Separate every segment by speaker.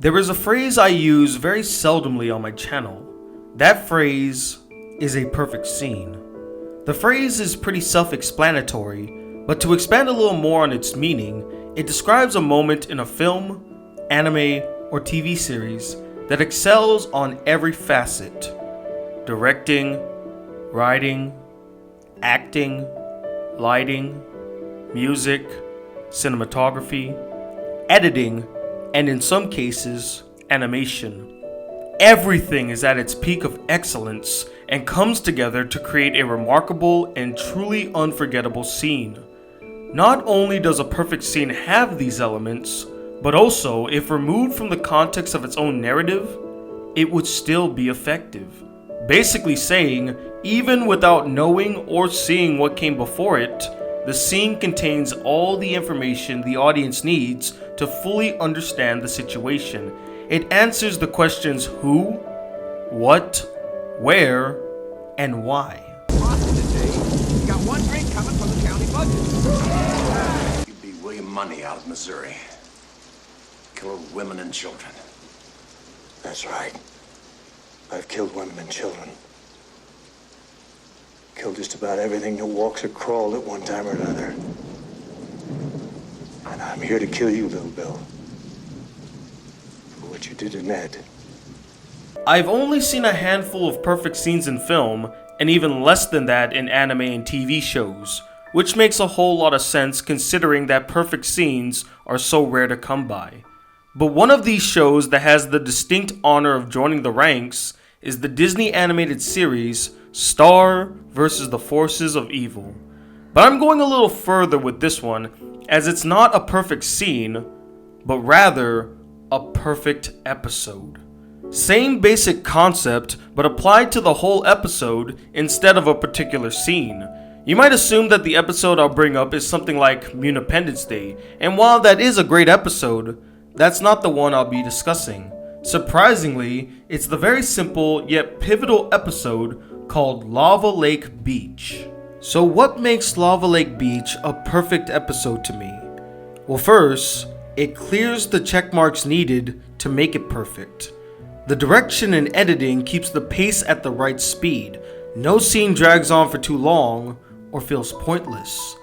Speaker 1: There is a phrase I use very seldomly on my channel. That phrase is a perfect scene. The phrase is pretty self-explanatory, but to expand a little more on its meaning, it describes a moment in a film, anime, or TV series that excels on every facet. Directing, writing, acting, lighting, music, cinematography, editing, and in some cases, animation. Everything is at its peak of excellence and comes together to create a remarkable and truly unforgettable scene. Not only does a perfect scene have these elements, but also, if removed from the context of its own narrative, it would still be effective. Basically saying, even without knowing or seeing what came before it, the scene contains all the information the audience needs to fully understand the situation. It answers the questions who, what, where, and why.
Speaker 2: You got one drink coming from the county budget.
Speaker 3: You beat William Money out of Missouri. Killed women and children.
Speaker 4: That's right. I've killed women and children. Killed just about everything that walks or crawled at one time or another. And I'm here to kill you, Little Bill. For what you did to Ned.
Speaker 1: I've only seen a handful of perfect scenes in film, and even less than that in anime and TV shows, which makes a whole lot of sense considering that perfect scenes are so rare to come by. But one of these shows that has the distinct honor of joining the ranks is the Disney animated series Star vs. the Forces of Evil. But I'm going a little further with this one, as it's not a perfect scene, but rather a perfect episode. Same basic concept, but applied to the whole episode instead of a particular scene. You might assume that the episode I'll bring up is something like Independence Day, and while that is a great episode, that's not the one I'll be discussing. Surprisingly, it's the very simple yet pivotal episode called Lava Lake Beach. So what makes Lava Lake Beach a perfect episode to me? Well, first, it clears the check marks needed to make it perfect. The direction and editing keeps the pace at the right speed. No scene drags on for too long or feels pointless.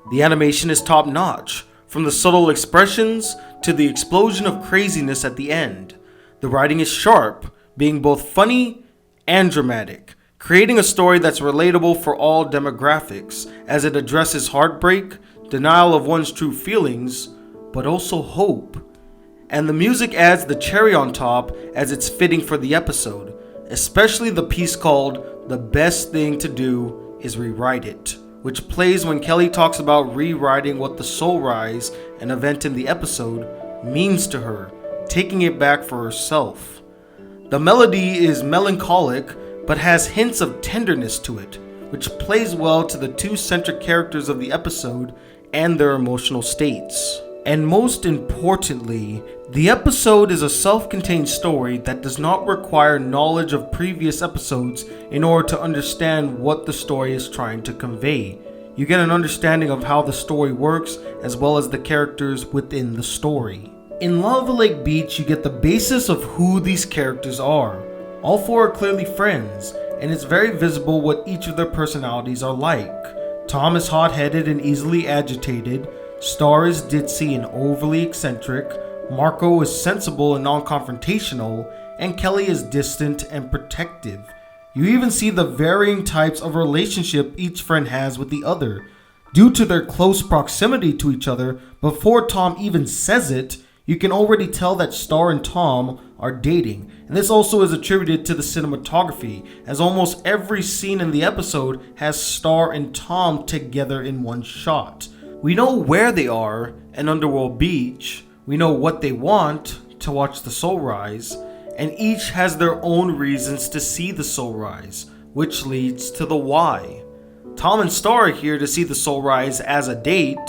Speaker 1: The animation is top notch, from the subtle expressions to the explosion of craziness at the end. The writing is sharp, being both funny and dramatic, creating a story that's relatable for all demographics as it addresses heartbreak, denial of one's true feelings, but also hope. And the music adds the cherry on top as it's fitting for the episode, especially the piece called The Best Thing to Do is Rewrite It, which plays when Kelly talks about rewriting what the Soul Rise, an event in the episode, means to her, taking it back for herself. The melody is melancholic, but has hints of tenderness to it, which plays well to the two centric characters of the episode and their emotional states. And most importantly, the episode is a self-contained story that does not require knowledge of previous episodes in order to understand what the story is trying to convey. You get an understanding of how the story works as well as the characters within the story. In Lava Lake Beach, you get the basis of who these characters are. All four are clearly friends, and it's very visible what each of their personalities are like. Tom is hot-headed and easily agitated, Star is ditzy and overly eccentric, Marco is sensible and non-confrontational, and Kelly is distant and protective. You even see the varying types of relationship each friend has with the other. Due to their close proximity to each other, before Tom even says it, you can already tell that Star and Tom are dating, and this also is attributed to the cinematography, as almost every scene in the episode has Star and Tom together in one shot. We know where they are in Underworld Beach, we know what they want to watch the Soul Rise, and each has their own reasons to see the Soul Rise, which leads to the why. Tom and Star are here to see the Soul Rise as a date,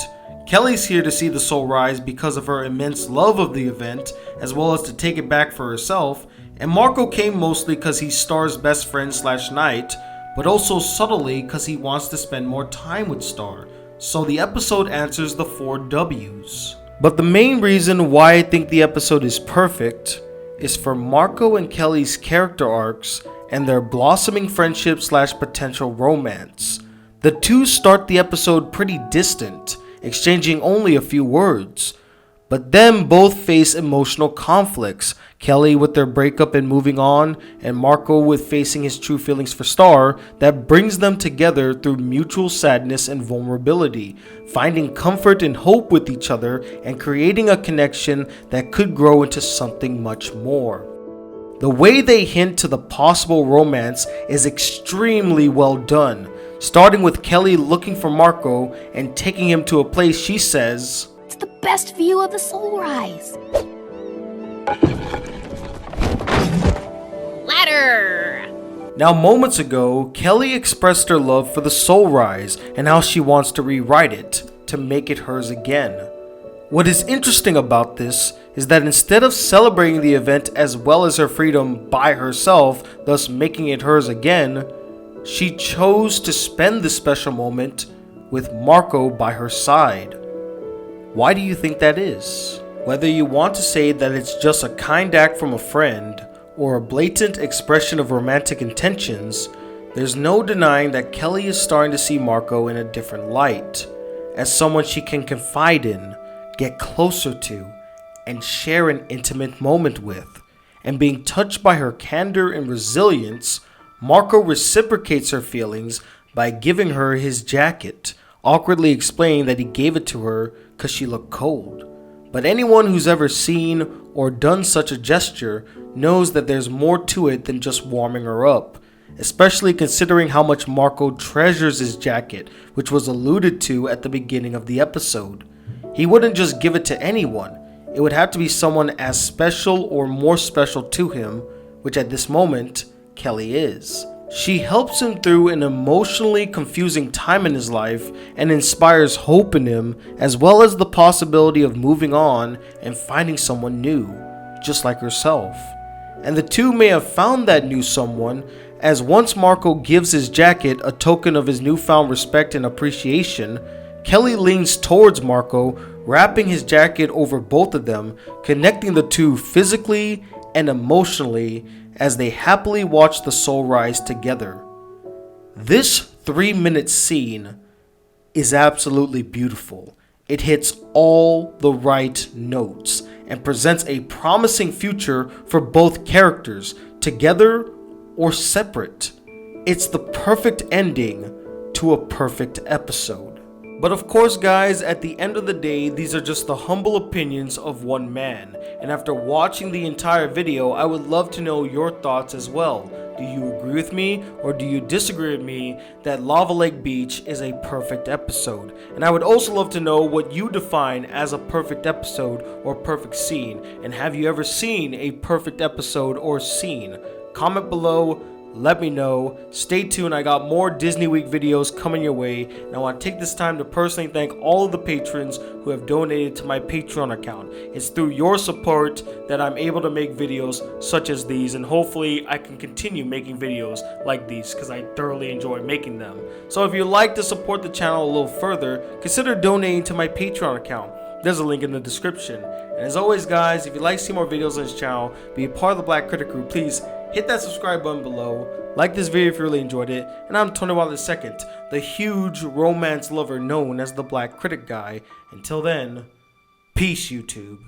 Speaker 1: Kelly's here to see the Soul Rise because of her immense love of the event, as well as to take it back for herself, and Marco came mostly because he's Star's best friend / knight, but also subtly because he wants to spend more time with Star. So the episode answers the 4 W's. But the main reason why I think the episode is perfect is for Marco and Kelly's character arcs and their blossoming friendship / potential romance. The two start the episode pretty distant, exchanging only a few words, but then both face emotional conflicts, Kelly with their breakup and moving on, and Marco with facing his true feelings for Star, that brings them together through mutual sadness and vulnerability, finding comfort and hope with each other and creating a connection that could grow into something much more. The way they hint to the possible romance is extremely well done, starting with Kelly looking for Marco and taking him to a place she says,
Speaker 5: "It's the best view of the soul rise." Ladder!
Speaker 1: Now, moments ago, Kelly expressed her love for the Soul Rise and how she wants to rewrite it to make it hers again. What is interesting about this is that instead of celebrating the event as well as her freedom by herself, thus making it hers again, she chose to spend this special moment with Marco by her side. Why do you think that is? Whether you want to say that it's just a kind act from a friend or a blatant expression of romantic intentions, there's no denying that Kelly is starting to see Marco in a different light, as someone she can confide in, get closer to, and share an intimate moment with. And being touched by her candor and resilience, Marco reciprocates her feelings by giving her his jacket, awkwardly explaining that he gave it to her because she looked cold. But anyone who's ever seen or done such a gesture knows that there's more to it than just warming her up, especially considering how much Marco treasures his jacket, which was alluded to at the beginning of the episode. He wouldn't just give it to anyone, it would have to be someone as special or more special to him, which at this moment, Kelly is. She helps him through an emotionally confusing time in his life and inspires hope in him, as well as the possibility of moving on and finding someone new, just like herself. And the two may have found that new someone, as once Marco gives his jacket a token of his newfound respect and appreciation, Kelly leans towards Marco, wrapping his jacket over both of them, connecting the two physically and emotionally as they happily watch the soul rise together. This 3-minute scene is absolutely beautiful. It hits all the right notes and presents a promising future for both characters, together or separate. It's the perfect ending to a perfect episode. But of course, guys, at the end of the day, these are just the humble opinions of one man. And after watching the entire video, I would love to know your thoughts as well. Do you agree with me or do you disagree with me that Lava Lake Beach is a perfect episode? And I would also love to know what you define as a perfect episode or perfect scene. And have you ever seen a perfect episode or scene? Comment below. Let me know. Stay tuned, I got more Disney Week videos coming your way, and I want to take this time to personally thank all of the patrons who have donated to my Patreon account. It's through your support that I'm able to make videos such as these, and hopefully I can continue making videos like these because I thoroughly enjoy making them. So if you'd like to support the channel a little further, consider donating to my Patreon account. There's a link in the description. And as always, guys, if you'd like to see more videos on this channel, be a part of the Black Critic Group, please hit that subscribe button below, like this video if you really enjoyed it, and I'm Tony Wilder II, the huge romance lover known as the Black Critic Guy. Until then, peace, YouTube.